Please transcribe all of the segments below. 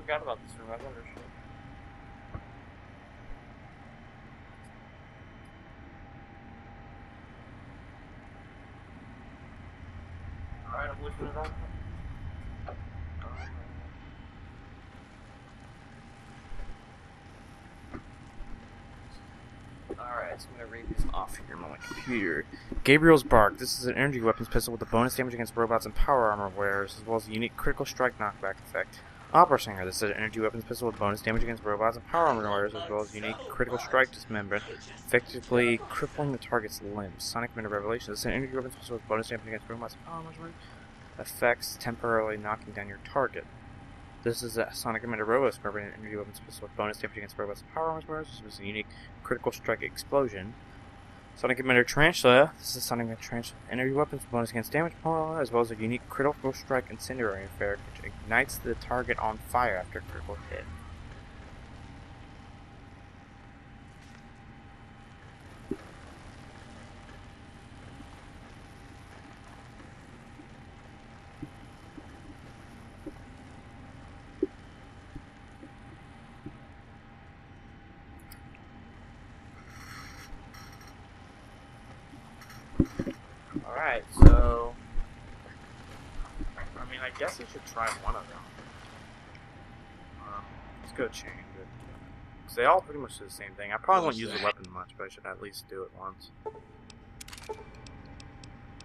forgot about this room. I wonder shit. Alright, I'm looking it up. Alright, so I'm gonna read these off here on my computer. Gabriel's Bark. This is an energy weapons pistol with a bonus damage against robots and power armor wearers, as well as a unique critical strike knockback effect. Opera Singer. This is an energy weapons pistol with bonus damage against robots and power armor wearers, as well as unique critical strike dismemberment, effectively crippling the target's limbs. Sonic Minute Revelation. This is an energy weapons pistol with bonus damage against robots and power armor wearers, effects temporarily knocking down your target. This is a Sonic Emitter Robo Scrubber, an energy weapons pistol with bonus damage against robots and power armor wearers. This was a unique critical strike explosion. Sonic Emitter Tarantula. This is Sonic Emitter Tarantula, energy weapons with bonus against damage power armor, as well as a unique critical strike incendiary effect, which ignites the target on fire after a critical hit. Alright, so I mean, I guess I should try one of them. Let's go change it. Because they all pretty much do the same thing. I probably won't use the weapon much, but I should at least do it once.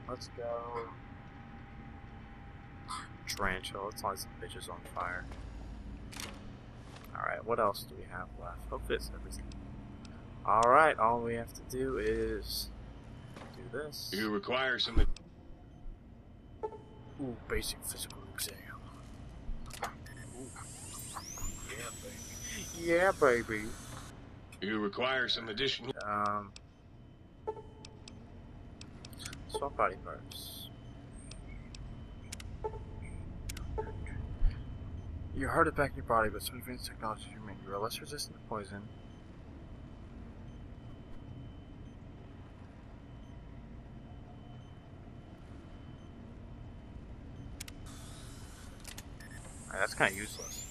Let's go Tarantula. Let's light some bitches on fire. Alright, what else do we have left? Hopefully it's everything. Alright, all we have to do is do this. You require some... Ooh, basic physical exam. Ooh. Yeah, baby. Yeah, baby. You require some additional... Swap body parts. Your heart is back in your body, but some advanced technologies remain. You are less resistant to poison. That's kind of useless.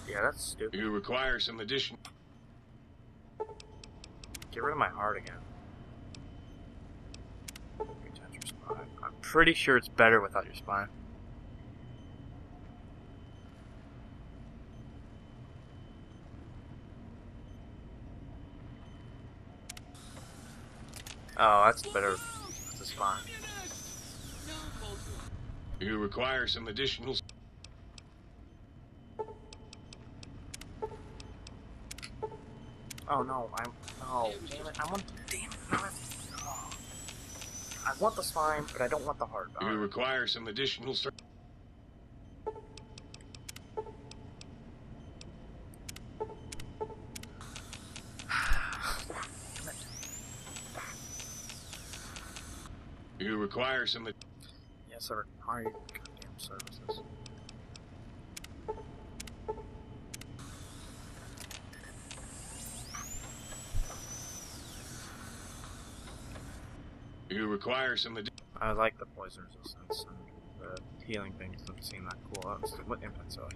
Yeah, that's stupid. You require some additional... Get rid of my heart again. Retouch your spine. I'm pretty sure it's better without your spine. Oh, that's better with the spine. You require some additional... Oh no, oh, damn it, I want... Damn it, no, oh. I want the spine, but I don't want the heart. You require some additional... You require some... Yes, I require goddamn services. You require some... I like the poison resistance, and the healing thing doesn't seem that cool. What impacts are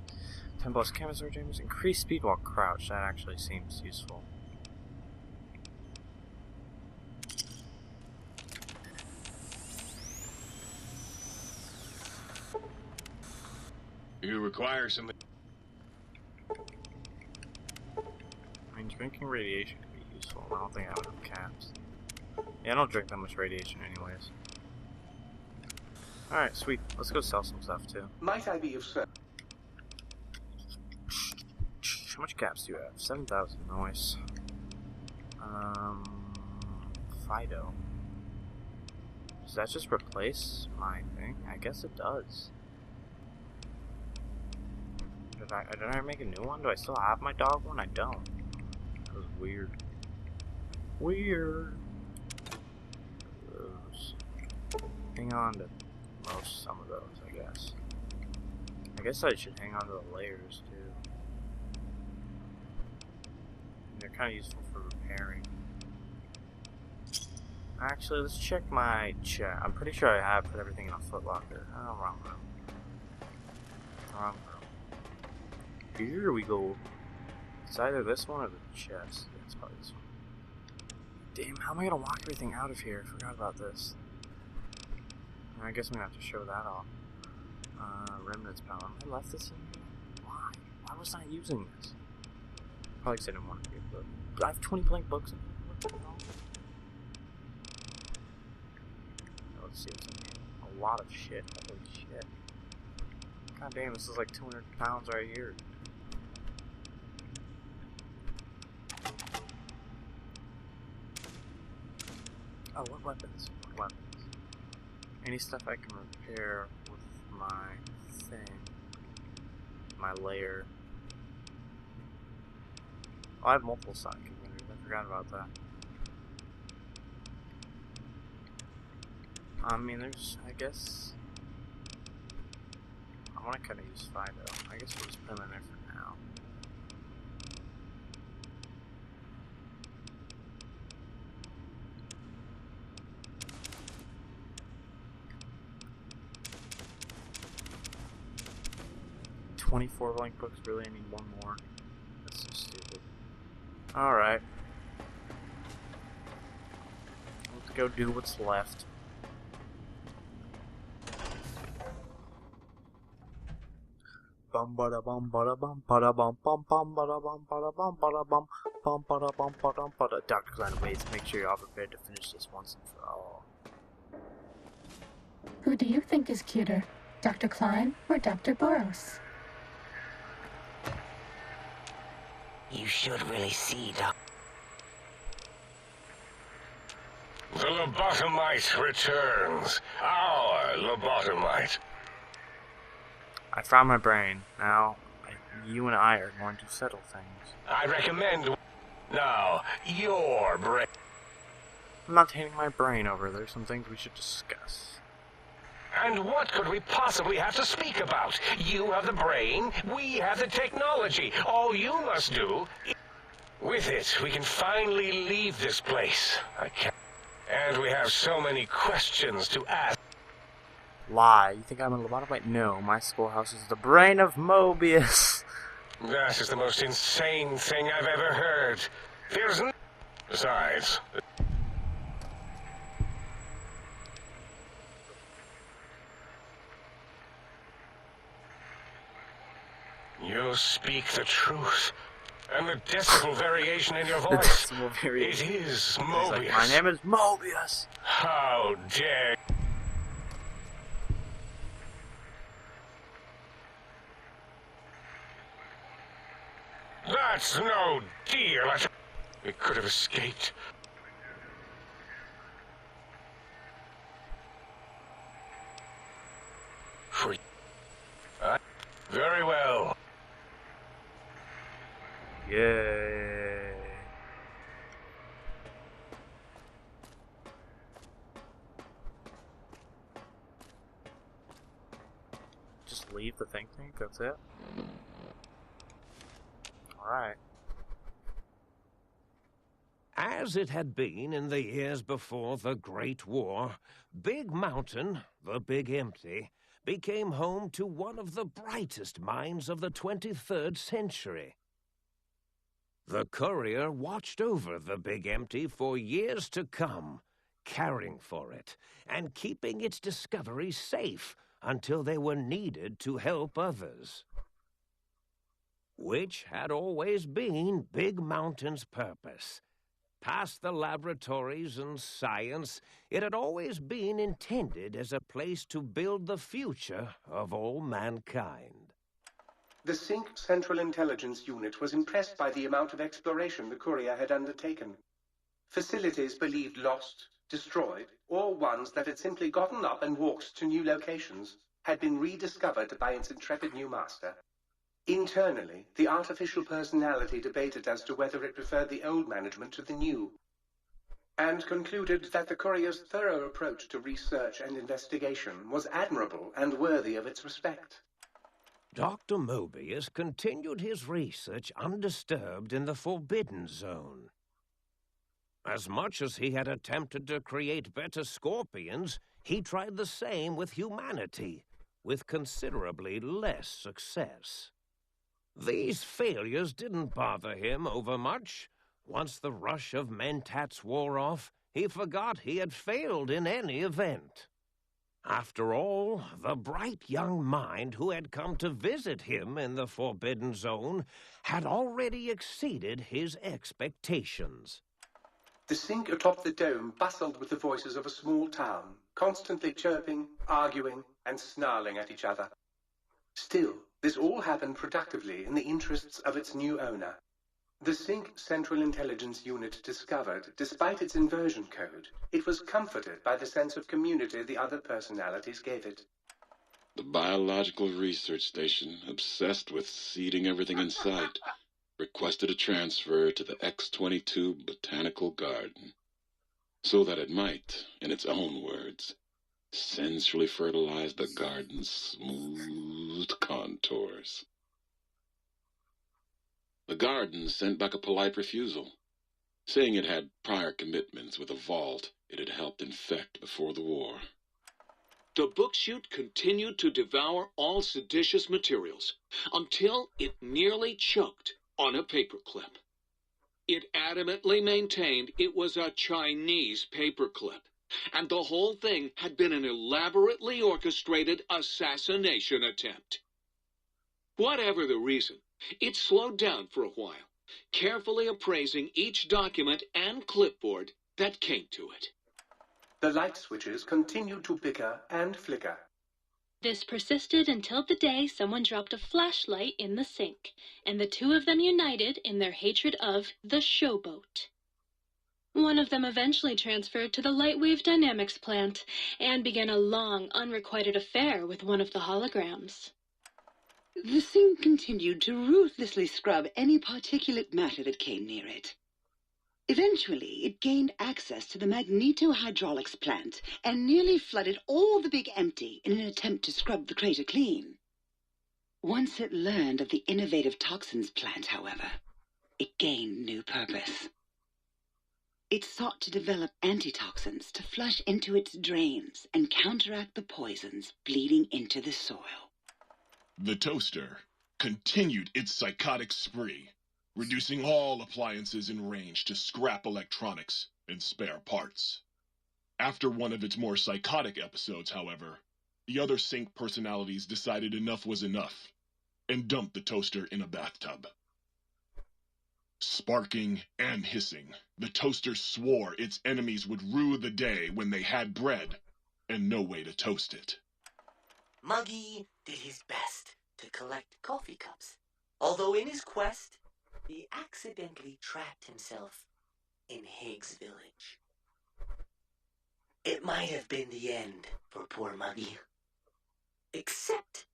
10 plus canvas or damage, increase speed while crouched. That actually seems useful. You require some... I mean, drinking radiation could be useful. I don't think I have enough caps. Yeah, I don't drink that much radiation anyways. Alright, sweet. Let's go sell some stuff too. Might I be of service? How much caps do you have? 7,000. Nice. Fido. Does that just replace my thing? I guess it does. Did I make a new one? Do I still have my dog one? I don't. That was weird. Weird. Those. Hang on to some of those, I guess. I guess I should hang on to the layers too. They're kind of useful for repairing. Actually, let's check my chat. I'm pretty sure I have put everything in a footlocker. Oh, wrong room. Wrong Here we go. It's either this one or the chest. Yeah, it's probably this one. Damn, how am I gonna walk everything out of here? I forgot about this. I guess I'm gonna have to show that off. Remnants power. I left this in here? Why? Why was I using this? Probably because I didn't want to be a book. I have 20 blank books in here. What the hell? Let's see what's in here. A lot of shit. Holy shit. God damn, this is like 200 pounds right here. Oh, what weapons? What weapons? Any stuff I can repair with my thing. My layer. Oh, I have multiple side containers. I forgot about that. I mean, there's, I guess... I want to kind of use Fido. I guess we'll just put them in there for now. $24 blank books, really? I need one more. That's so stupid. Alright. Let's go do what's left. Bum bada bum bada bum bada bum bum bum bada bum bada bum bada bum bum bada bum bada bada. Dr. Klein waits. Make sure you're all prepared to finish this once and for all. Who do you think is cuter, Dr. Klein or Dr. Boros? You should really see, Doc. The lobotomite returns. Our lobotomite. I found my brain. Now, you and I are going to settle things. I recommend... Now, your brain. I'm not handing my brain over. There's some things we should discuss. And what could we possibly have to speak about? You have the brain, we have the technology. All you must do... With it, we can finally leave this place. I can't... And we have so many questions to ask. Lie. You think I'm a lobotomite? No, my schoolhouse is the brain of Mobius. That is the most insane thing I've ever heard. There's n... Besides... You speak the truth. And the decibel variation in your voice. It is Mobius. Like, my name is Mobius. How dare... That's no deal. We could have escaped. Free. Very well. Yay. Just leave the think tank, that's it? Alright. As it had been in the years before the Great War, Big Mountain, the Big Empty, became home to one of the brightest minds of the 23rd century. The courier watched over the Big Empty for years to come, caring for it and keeping its discoveries safe until they were needed to help others. Which had always been Big Mountain's purpose. Past the laboratories and science, it had always been intended as a place to build the future of all mankind. The Sync Central Intelligence Unit was impressed by the amount of exploration the courier had undertaken. Facilities believed lost, destroyed, or ones that had simply gotten up and walked to new locations had been rediscovered by its intrepid new master. Internally, the artificial personality debated as to whether it preferred the old management to the new, and concluded that the courier's thorough approach to research and investigation was admirable and worthy of its respect. Dr. Mobius continued his research undisturbed in the Forbidden Zone. As much as he had attempted to create better scorpions, he tried the same with humanity, with considerably less success. These failures didn't bother him overmuch. Once the rush of mentats wore off, he forgot he had failed in any event. After all, the bright young mind who had come to visit him in the Forbidden Zone had already exceeded his expectations. The sink atop the dome bustled with the voices of a small town, constantly chirping, arguing, and snarling at each other. Still, this all happened productively in the interests of its new owner. The Sync Central Intelligence Unit discovered, despite its inversion code, it was comforted by the sense of community the other personalities gave it. The Biological Research Station, obsessed with seeding everything in sight, requested a transfer to the X-22 Botanical Garden, so that it might, in its own words, sensually fertilize the garden's smooth contours. The garden sent back a polite refusal, saying it had prior commitments with a vault it had helped infect before the war. The book chute continued to devour all seditious materials until it nearly choked on a paperclip. It adamantly maintained it was a Chinese paperclip, and the whole thing had been an elaborately orchestrated assassination attempt. Whatever the reason, it slowed down for a while, carefully appraising each document and clipboard that came to it. The light switches continued to bicker and flicker. This persisted until the day someone dropped a flashlight in the sink, and the two of them united in their hatred of the showboat. One of them eventually transferred to the Lightwave Dynamics plant and began a long, unrequited affair with one of the holograms. The sink continued to ruthlessly scrub any particulate matter that came near it. Eventually, it gained access to the magnetohydraulics plant and nearly flooded all the Big Empty in an attempt to scrub the crater clean. Once it learned of the innovative toxins plant, however, it gained new purpose. It sought to develop antitoxins to flush into its drains and counteract the poisons bleeding into the soil. The toaster continued its psychotic spree, reducing all appliances in range to scrap electronics and spare parts. After one of its more psychotic episodes, however, the other Sync personalities decided enough was enough and dumped the toaster in a bathtub. Sparking and hissing, the toaster swore its enemies would rue the day when they had bread and no way to toast it. Muggy did his best to collect coffee cups, although in his quest, he accidentally trapped himself in Higgs Village. It might have been the end for poor Muggy. Except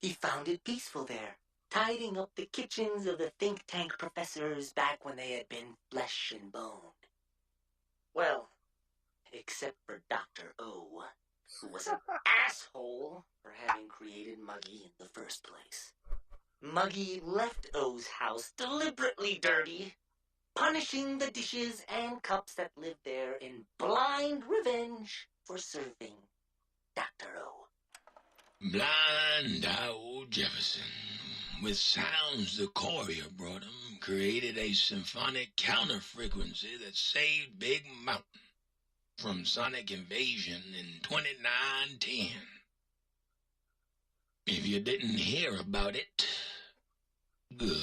he found it peaceful there, tidying up the kitchens of the think tank professors back when they had been flesh and bone. Well, except for Dr. O, who was an asshole for having created Muggy in the first place. Muggy left O's house deliberately dirty, punishing the dishes and cups that lived there in blind revenge for serving Dr. O. Blind old Jefferson, with sounds the courier brought him, created a symphonic counter-frequency that saved Big Mountain from sonic invasion in 2910. If you didn't hear about it, good.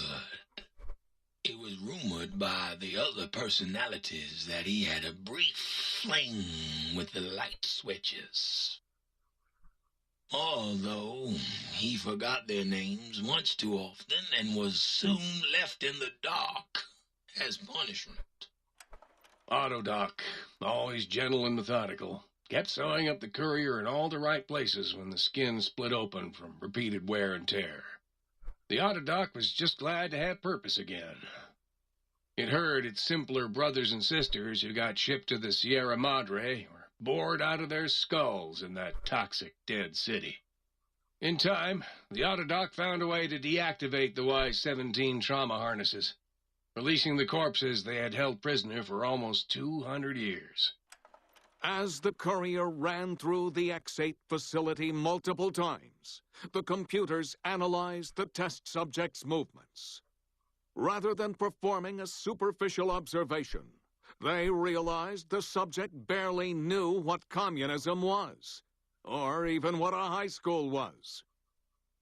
It was rumored by the other personalities that he had a brief fling with the light switches. Although he forgot their names once too often and was soon left in the dark as punishment. Autodoc, always gentle and methodical, kept sewing up the courier in all the right places when the skin split open from repeated wear and tear. The Autodoc was just glad to have purpose again. It heard its simpler brothers and sisters who got shipped to the Sierra Madre were bored out of their skulls in that toxic dead city. In time, the Autodoc found a way to deactivate the Y-17 trauma harnesses, releasing the corpses they had held prisoner for almost 200 years. As the courier ran through the X8 facility multiple times, the computers analyzed the test subject's movements. Rather than performing a superficial observation, they realized the subject barely knew what communism was, or even what a high school was.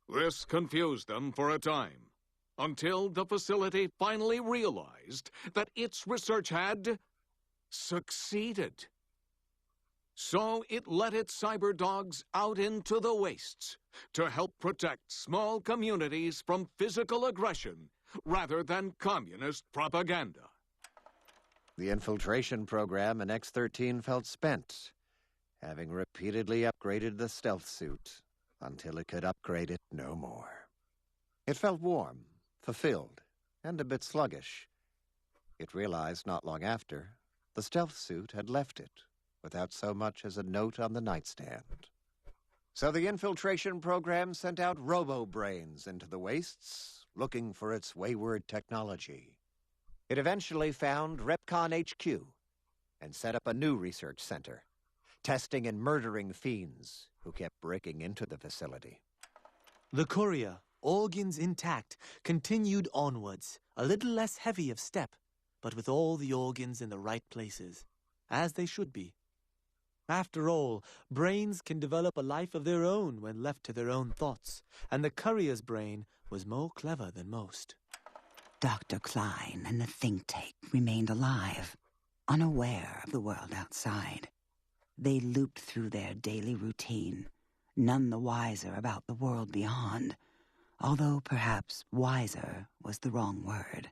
This confused them for a time, until the facility finally realized that its research had succeeded. So it let its cyber dogs out into the wastes to help protect small communities from physical aggression rather than communist propaganda. The infiltration program in X-13 felt spent, having repeatedly upgraded the stealth suit until it could upgrade it no more. It felt warm, fulfilled, and a bit sluggish. It realized not long after the stealth suit had left it without so much as a note on the nightstand. So the infiltration program sent out robo-brains into the wastes, looking for its wayward technology. It eventually found Repcon HQ and set up a new research center, testing and murdering fiends who kept breaking into the facility. The courier, organs intact, continued onwards, a little less heavy of step, but with all the organs in the right places, as they should be. After all, brains can develop a life of their own when left to their own thoughts, and the courier's brain was more clever than most. Dr. Klein and the think tank remained alive, unaware of the world outside. They looped through their daily routine, none the wiser about the world beyond, although perhaps wiser was the wrong word.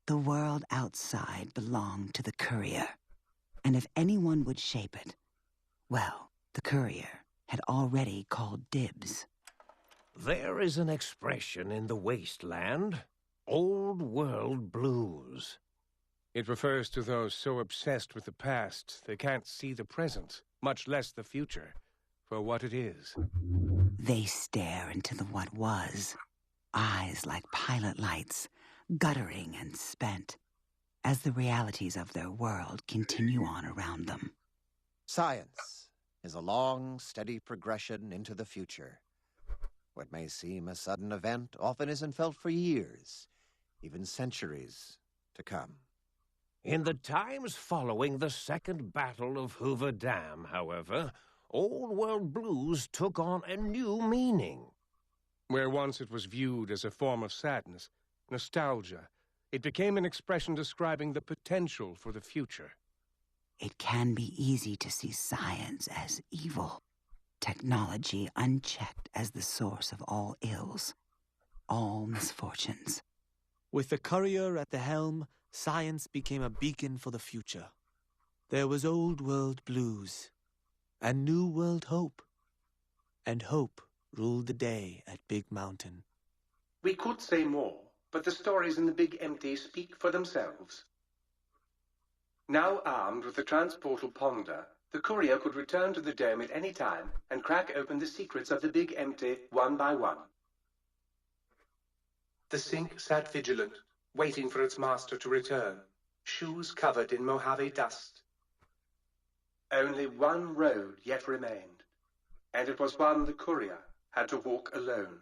The world outside belonged to the courier, and if anyone would shape it, well, the courier had already called dibs. There is an expression in the wasteland, old world blues. It refers to those so obsessed with the past they can't see the present, much less the future, for what it is. They stare into the what was, eyes like pilot lights, guttering and spent, as the realities of their world continue on around them. Science is a long, steady progression into the future. What may seem a sudden event often isn't felt for years, even centuries to come. In the times following the Second Battle of Hoover Dam, however, Old World Blues took on a new meaning. Where once it was viewed as a form of sadness, nostalgia, it became an expression describing the potential for the future. It can be easy to see science as evil, technology unchecked as the source of all ills, all misfortunes. With the courier at the helm, science became a beacon for the future. There was old world blues, and new world hope. And hope ruled the day at Big Mountain. We could say more, but the stories in the Big Empty speak for themselves. Now armed with the transportal Ponder, the courier could return to the dome at any time and crack open the secrets of the Big Empty one by one. The sink sat vigilant, waiting for its master to return, shoes covered in Mojave dust. Only one road yet remained, and it was one the courier had to walk alone.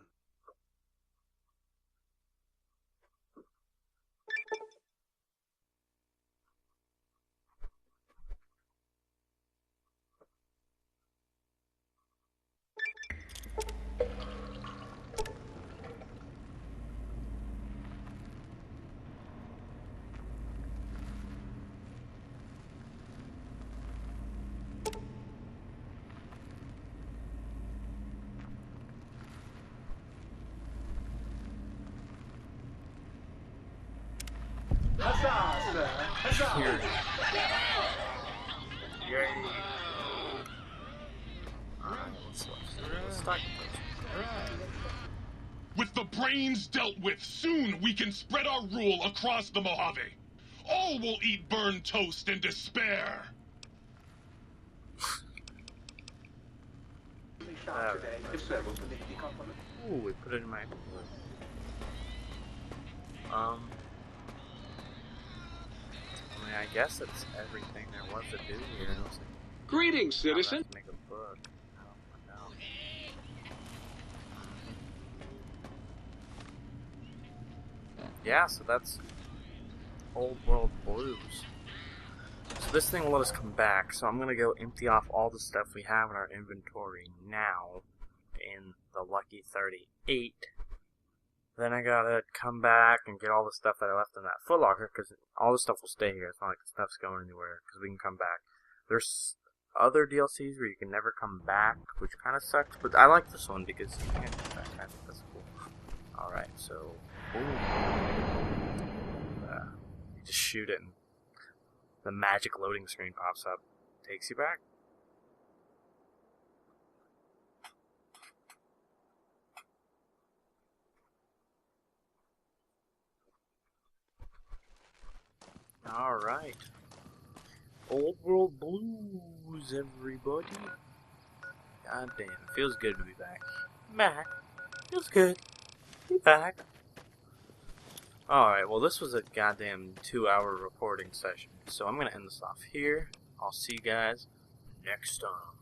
Huzzah, sir! Huzzah! Here. Yay. Let's start. With the brains dealt with, soon we can spread our rule across the Mojave. All will eat burned toast in despair. Ooh, we put it in my. I guess that's everything there was to do here. Like, Greetings, citizen. Make a book. No. Yeah, so that's Old World Blues. So this thing will let us come back, so I'm gonna go empty off all the stuff we have in our inventory now in the Lucky 38. Then I gotta come back and get all the stuff that I left in that footlocker, because all the stuff will stay here. It's not like the stuff's going anywhere, because we can come back. There's other DLCs where you can never come back, which kind of sucks, but I like this one because you can come back. I think that's cool. Alright, so you just shoot it and the magic loading screen pops up. Takes you back. Alright. Old World Blues, everybody. God damn, it feels good to be back. Back. Feels good. Be back. Alright, well this was a goddamn 2-hour recording session, so I'm gonna end this off here. I'll see you guys next time.